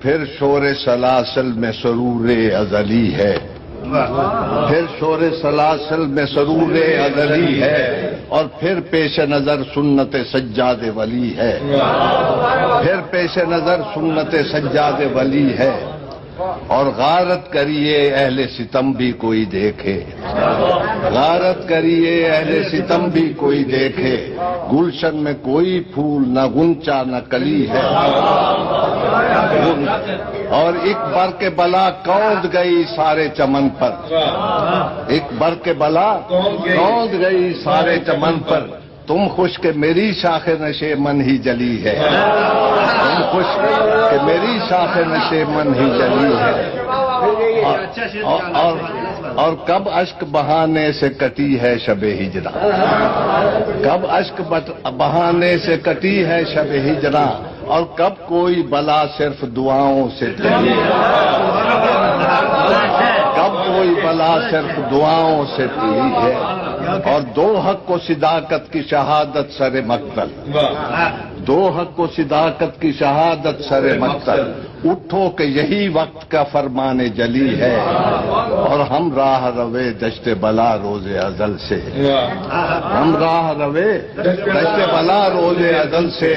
پھر شور سلاسل میں سرور ازلی ہے، پھر شور سلاسل میں سرور ازلی ہے، اور پھر پیش نظر سنت سجاد ولی ہے، پھر پیش نظر سنت سجاد ولی ہے، اور غارت کریے اہل ستم بھی کوئی دیکھے، غارت کریے اہل ستم بھی کوئی دیکھے، گلشن میں کوئی پھول نہ غنچہ نہ کلی ہے، اور ایک برق بلا کوند گئی سارے چمن پر، ایک برق بلا کوند گئی سارے چمن پر، تم خوش کہ میری شاخ نشے من ہی جلی ہے، تم خوش کہ میری شاخ نشے من ہی جلی ہے، اور کب اشک بہانے سے کٹی ہے شب ہجرا، کب اشک بہانے سے کٹی ہے شب ہجرا، اور کب کوئی بلا صرف دعاؤں سے ٹلی ہے، کب کوئی بلا صرف دعاؤں سے ٹلی ہے، اور دو حق و صداقت کی شہادت سر مقتل، دو حق و صداقت کی شہادت سر مقتل، اٹھو کہ یہی وقت کا فرمان جلی ہے، اور ہم راہ روے دشت بلا روز ازل سے، ہم راہ روے دشت بلا روز ازل سے،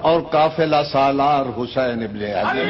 اور قافلہ سالار حسین ابن علی۔